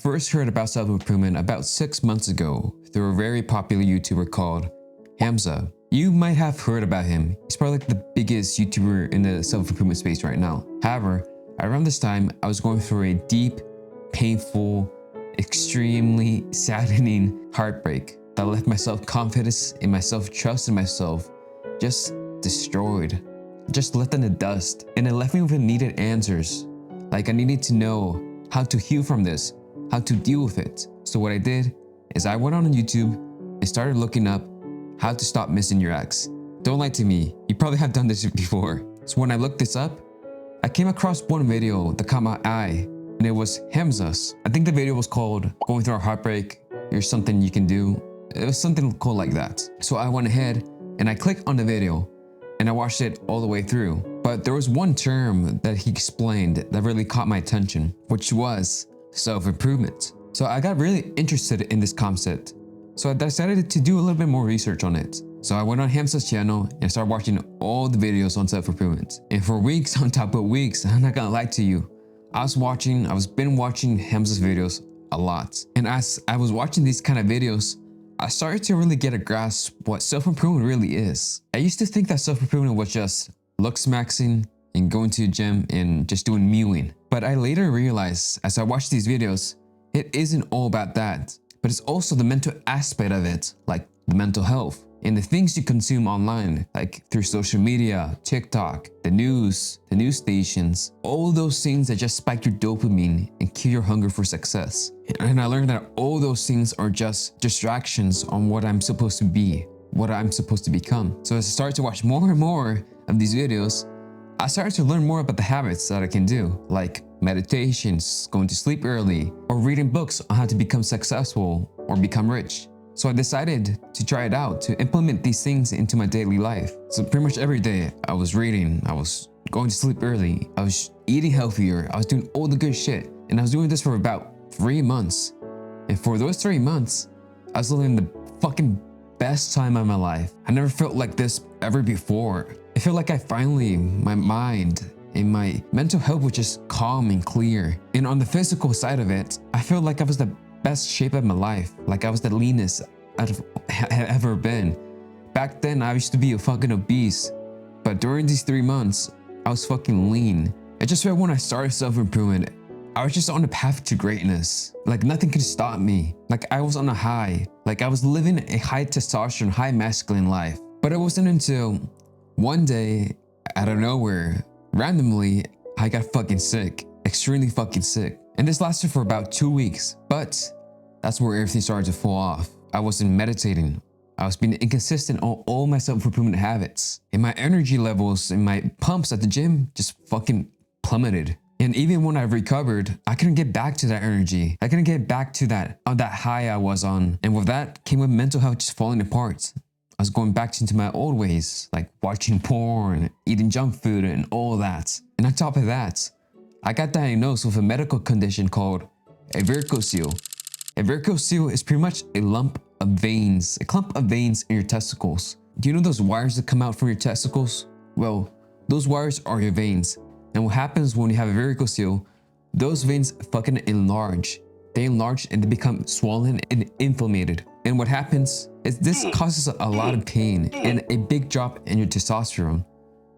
first heard about self-improvement about 6 months ago through a very popular YouTuber called Hamza. You might have heard about him. He's probably like the biggest YouTuber in the self-improvement space right now. However, around this time, I was going through a deep, painful, extremely saddening heartbreak that left my self-confidence and my self-trust in myself just destroyed, just left in the dust. And it left me with needed answers. Like I needed to know how to heal from this, how to deal with it. So what I did is I went on YouTube and started looking up how to stop missing your ex. Don't lie to me, you probably have done this before. So when I looked this up, I came across one video that caught my eye, and it was Hamza's. I think the video was called Going Through a Heartbreak, There's Something You Can Do. It was something cool like that. So I went ahead and I clicked on the video and I watched it all the way through. But there was one term that he explained that really caught my attention, which was self-improvement. So I got really interested in this concept. So I decided to do a little bit more research on it. So I went on Hamza's channel and started watching all the videos on self-improvement. And for weeks on top of weeks, I'm not gonna lie to you, I was been watching Hamza's videos a lot. And as I was watching these kind of videos, I started to really get a grasp what self-improvement really is. I used to think that self-improvement was just looks maxing and going to the gym and just doing mewing. But I later realized as I watched these videos, it isn't all about that, but it's also the mental aspect of it, like the mental health and the things you consume online, like through social media, TikTok, the news stations, all those things that just spike your dopamine and kill your hunger for success. And I learned that all those things are just distractions on what I'm supposed to be, what I'm supposed to become. So as I started to watch more and more of these videos, I started to learn more about the habits that I can do, like meditations, going to sleep early, or reading books on how to become successful or become rich. So I decided to try it out, to implement these things into my daily life. So pretty much every day I was reading, I was going to sleep early, I was eating healthier, I was doing all the good shit. And I was doing this for about 3 months. And for those 3 months, I was living the fucking best time of my life. I never felt like this ever before. I feel like my mind and my mental health was just calm and clear. And on the physical side of it, I feel like I was the best shape of my life. Like I was the leanest I've ever been. Back then, I used to be a fucking obese. But during these 3 months, I was fucking lean. I just felt when I started self-improvement, I was just on the path to greatness. Like nothing could stop me. Like I was on a high. Like I was living a high testosterone, high masculine life. But it wasn't until one day, out of nowhere, randomly, I got fucking sick. Extremely fucking sick. And this lasted for about 2 weeks. But that's where everything started to fall off. I wasn't meditating. I was being inconsistent on all my self-improvement habits. And my energy levels and my pumps at the gym just fucking plummeted. And even when I recovered, I couldn't get back to that energy. I couldn't get back to that high I was on. And with that came with mental health just falling apart. I was going back into my old ways, like watching porn, eating junk food and all that. And on top of that, I got diagnosed with a medical condition called a varicocele. A varicocele is pretty much a clump of veins in your testicles. Do you know those wires that come out from your testicles? Well, those wires are your veins. And what happens when you have a varicocele, those veins fucking enlarge. They enlarge and they become swollen and inflamed. And what happens is this causes a lot of pain and a big drop in your testosterone.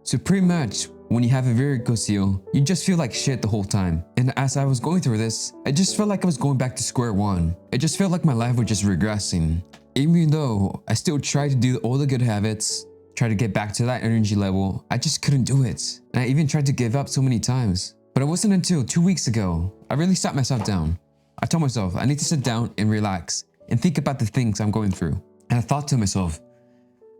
So pretty much when you have a varicocele, you just feel like shit the whole time. And as I was going through this, I just felt like I was going back to square one. It just felt like my life was just regressing. Even though I still tried to do all the good habits, try to get back to that energy level, I just couldn't do it. And I even tried to give up so many times. But it wasn't until 2 weeks ago, I really sat myself down. I told myself I need to sit down and relax and think about the things I'm going through. And I thought to myself,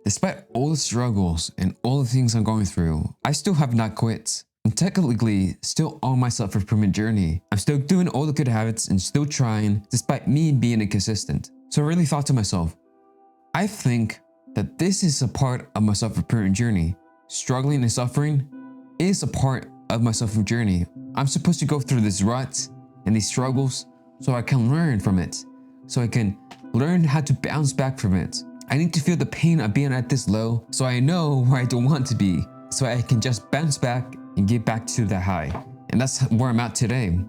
despite all the struggles and all the things I'm going through, I still have not quit. I'm technically still on my self-improvement journey. I'm still doing all the good habits and still trying despite me being inconsistent. So I really thought to myself, I think that this is a part of my self-improvement journey. Struggling and suffering is a part of my self-improvement journey. I'm supposed to go through this rut and these struggles so I can learn from it. So I can learn how to bounce back from it. I need to feel the pain of being at this low so I know where I don't want to be. So I can just bounce back and get back to the high. And that's where I'm at today.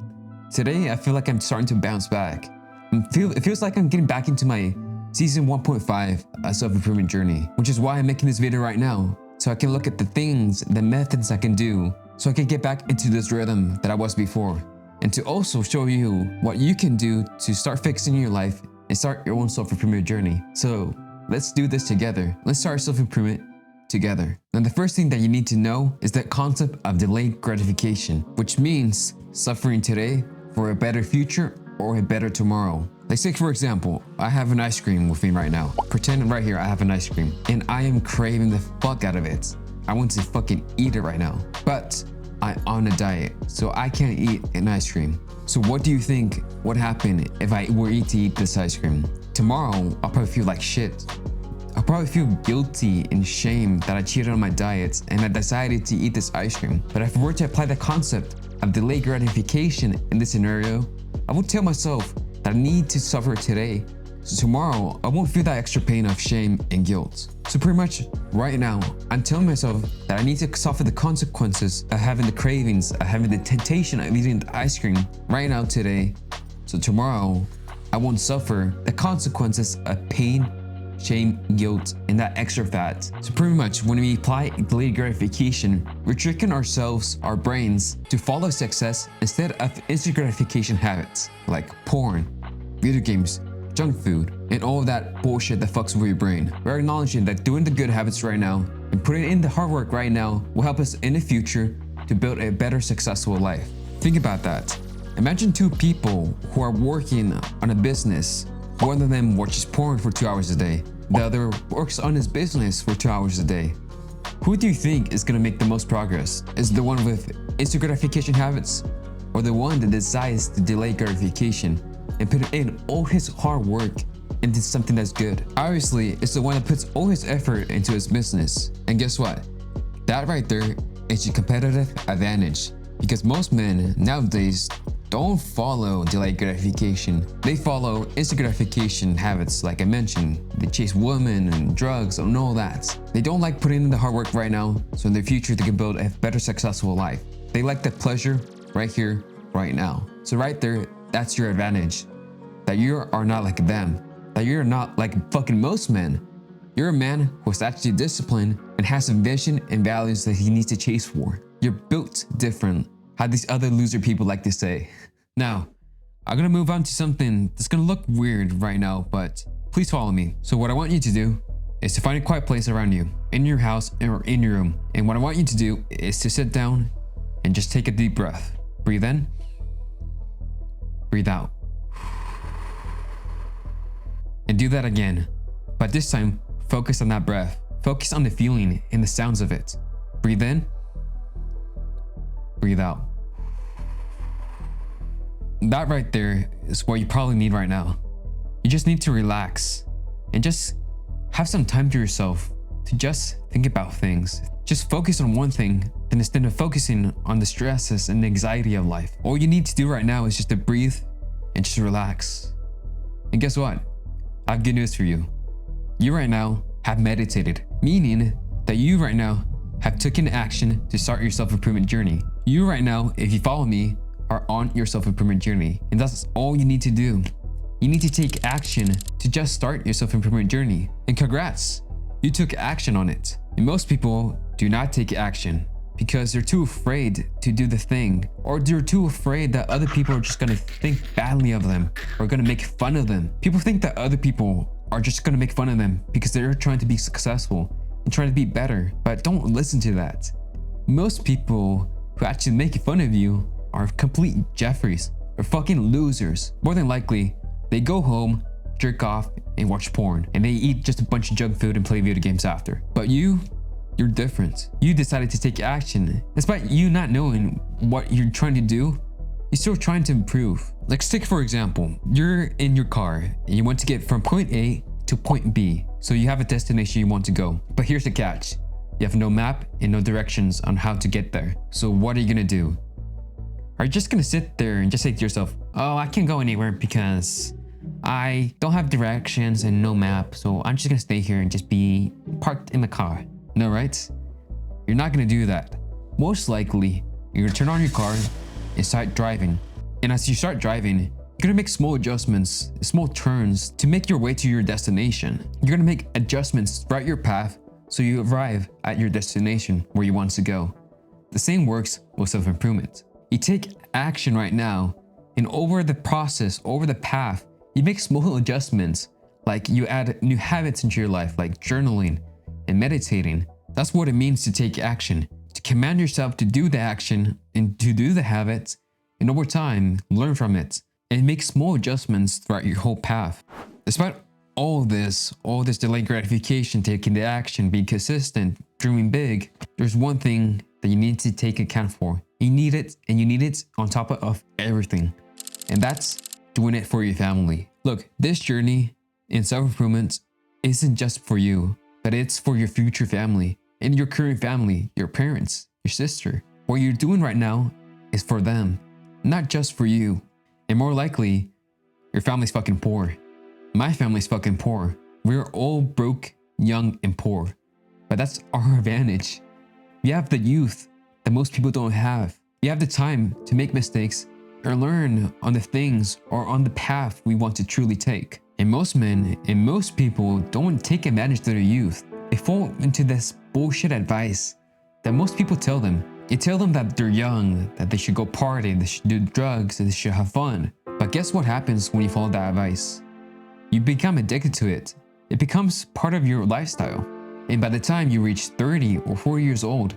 Today, I feel like I'm starting to bounce back. It feels like I'm getting back into my season 1.5 self-improvement journey, which is why I'm making this video right now, so I can look at the things, the methods I can do, so I can get back into this rhythm that I was before, and to also show you what you can do to start fixing your life and start your own self-improvement journey. So let's do this together. Let's start self-improvement together. Now, the first thing that you need to know is that concept of delayed gratification, which means suffering today for a better future or a better tomorrow. Like, say for example, I have an ice cream with me right now. Pretend right here I have an ice cream and I am craving the fuck out of it. I want to fucking eat it right now, but I'm on a diet, so I can't eat an ice cream. So what do you think would happen if I were to eat this ice cream? Tomorrow, I'll probably feel like shit. I'll probably feel guilty and shame that I cheated on my diet and I decided to eat this ice cream. But if I were to apply the concept of delayed gratification in this scenario, I would tell myself that I need to suffer today, so tomorrow I won't feel that extra pain of shame and guilt. So pretty much right now, I'm telling myself that I need to suffer the consequences of having the cravings, of having the temptation of eating the ice cream right now today, so tomorrow I won't suffer the consequences of pain, shame, guilt, and that extra fat. So pretty much when we apply delayed gratification, we're tricking ourselves, our brains, to follow success instead of instant gratification habits like porn, video games, junk food, and all of that bullshit that fucks with your brain. We're acknowledging that doing the good habits right now and putting in the hard work right now will help us in the future to build a better, successful life. Think about that. Imagine two people who are working on a business. One of them watches porn for 2 hours a day. The other works on his business for 2 hours a day. Who do you think is going to make the most progress? Is it the one with instant gratification habits, or the one that decides to delay gratification and put in all his hard work into something that's good? Obviously, it's the one that puts all his effort into his business. And guess what? That right there is your competitive advantage, because most men nowadays don't follow delayed gratification. They follow instant gratification habits like I mentioned. They chase women and drugs and all that. They don't like putting in the hard work right now, so in the future they can build a better, successful life. They like the pleasure right here, right now. So right there, that's your advantage. That you are not like them. That you're not like fucking most men. You're a man who's actually disciplined and has a vision and values that he needs to chase for. You're built different, how these other loser people like to say. Now, I'm gonna move on to something that's gonna look weird right now, but please follow me. So what I want you to do is to find a quiet place around you, in your house or in your room. And what I want you to do is to sit down and just take a deep breath. Breathe in, breathe out. And do that again. But this time, focus on that breath. Focus on the feeling and the sounds of it. Breathe in, breathe out. That right there is what you probably need right now. You just need to relax and just have some time to yourself to just think about things. Just focus on one thing, then instead of focusing on the stresses and the anxiety of life. All you need to do right now is just to breathe and just relax. And guess what? I have good news for you. You right now have meditated, meaning that you right now have taken action to start your self-improvement journey. You right now, if you follow me, are on your self-improvement journey, and that's all you need to do. You need to take action to just start your self-improvement journey. And congrats, you took action on it. And most people do not take action because they're too afraid to do the thing, or they're too afraid that other people are just gonna think badly of them or gonna make fun of them. People think that other people are just gonna make fun of them because they're trying to be successful and trying to be better, but don't listen to that. Most people who actually make fun of you are complete Jeffreys or fucking losers. More than likely, they go home, jerk off, and watch porn, and they eat just a bunch of junk food and play video games after. But you're different. You decided to take action. Despite you not knowing what you're trying to do, you're still trying to improve. Like, take for example, you're in your car and you want to get from point A to point B. So you have a destination you want to go. But here's the catch. You have no map and no directions on how to get there. So what are you gonna do? Are you just gonna sit there and just say to yourself, oh, I can't go anywhere because I don't have directions and no map, so I'm just gonna stay here and just be parked in the car? No, right? You're not gonna do that. Most likely, you're gonna turn on your car and start driving. And as you start driving, you're gonna make small adjustments, small turns to make your way to your destination. You're gonna make adjustments throughout your path so you arrive at your destination where you want to go. The same works with self-improvement. You take action right now, and over the process, over the path, you make small adjustments, like you add new habits into your life, like journaling and meditating. That's what it means to take action, to command yourself to do the action and to do the habits, and over time, learn from it and make small adjustments throughout your whole path. Despite all this delayed gratification, taking the action, being consistent, dreaming big, there's one thing that you need to take account for. You need it, and you need it on top of everything. And that's doing it for your family. Look, this journey in self-improvement isn't just for you, but it's for your future family and your current family, your parents, your sister. What you're doing right now is for them, not just for you. And more likely, your family's fucking poor. My family's fucking poor. We're all broke, young, and poor. But that's our advantage. We have the youth that most people don't have. We have the time to make mistakes or learn on the things or on the path we want to truly take. And most men and most people don't take advantage of their youth. They fall into this bullshit advice that most people tell them. They tell them that they're young, that they should go party, they should do drugs, that they should have fun. But guess what happens when you follow that advice? You become addicted to it. It becomes part of your lifestyle. And by the time you reach 30 or 40 years old,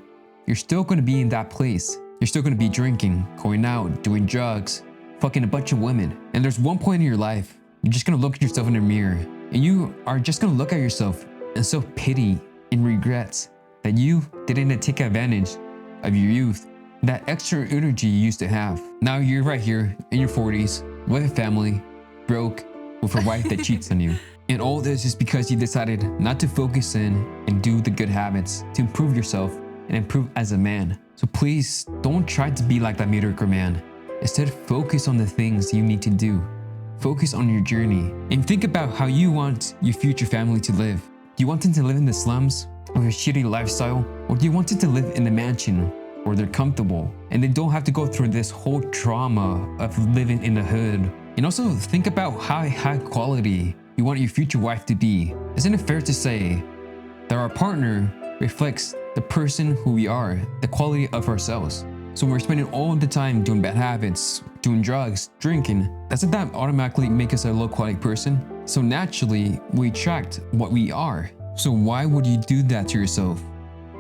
you're still going to be in that place. You're still going to be drinking, going out, doing drugs, fucking a bunch of women. And there's one point in your life, you're just going to look at yourself in the mirror and you are just going to look at yourself and self-pity and regret that you didn't take advantage of your youth, that extra energy you used to have. Now you're right here in your 40s with a family, broke, with a wife that cheats on you. And all this is because you decided not to focus in and do the good habits to improve yourself and improve as a man. So please don't try to be like that mediocre man. Instead, focus on the things you need to do. Focus on your journey and think about how you want your future family to live. Do you want them to live in the slums with a shitty lifestyle? Or do you want them to live in a mansion where they're comfortable and they don't have to go through this whole trauma of living in the hood? And also think about how high quality you want your future wife to be. Isn't it fair to say that our partner reflects the person who we are, the quality of ourselves? So when we're spending all the time doing bad habits, doing drugs, drinking, doesn't that automatically make us a low quality person? So naturally, we attract what we are. So why would you do that to yourself?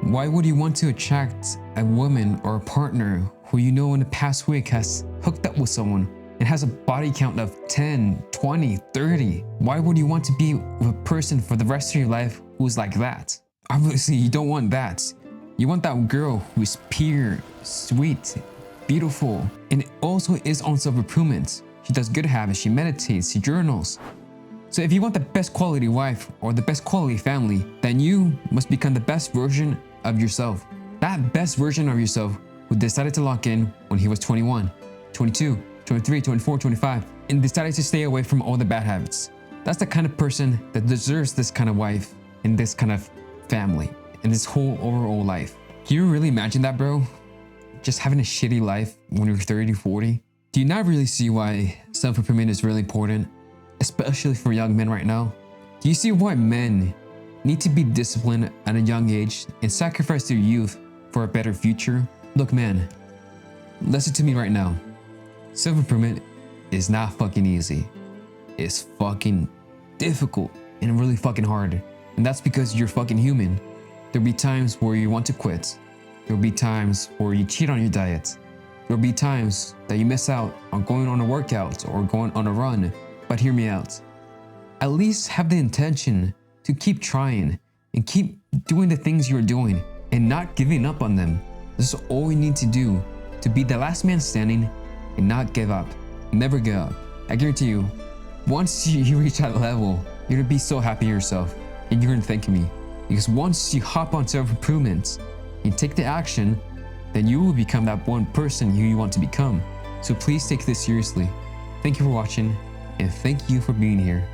Why would you want to attract a woman or a partner who you know in the past week has hooked up with someone and has a body count of 10, 20, 30? Why would you want to be with a person for the rest of your life who's like that? Obviously, you don't want that. You want that girl who's pure, sweet, beautiful, and also is on self-improvement. She does good habits, she meditates, she journals. So if you want the best quality wife or the best quality family, then you must become the best version of yourself. That best version of yourself who decided to lock in when he was 21, 22, 23, 24, 25, and decided to stay away from all the bad habits. That's the kind of person that deserves this kind of wife and this kind of family and this whole overall life. Can you really imagine that, bro? Just having a shitty life when you're 30, 40? Do you not really see why self-improvement is really important, especially for young men right now? Do you see why men need to be disciplined at a young age and sacrifice their youth for a better future? Look, man, listen to me right now. Self-improvement is not fucking easy. It's fucking difficult and really fucking hard. And that's because you're fucking human. There'll be times where you want to quit. There'll be times where you cheat on your diet. There'll be times that you miss out on going on a workout or going on a run. But hear me out. At least have the intention to keep trying and keep doing the things you're doing and not giving up on them. This is all you need to do to be the last man standing and not give up. Never give up. I guarantee you, once you reach that level, you're gonna be so happy yourself and you're gonna thank me. Because once you hop on self-improvement and take the action, then you will become that one person who you want to become. So please take this seriously. Thank you for watching and thank you for being here.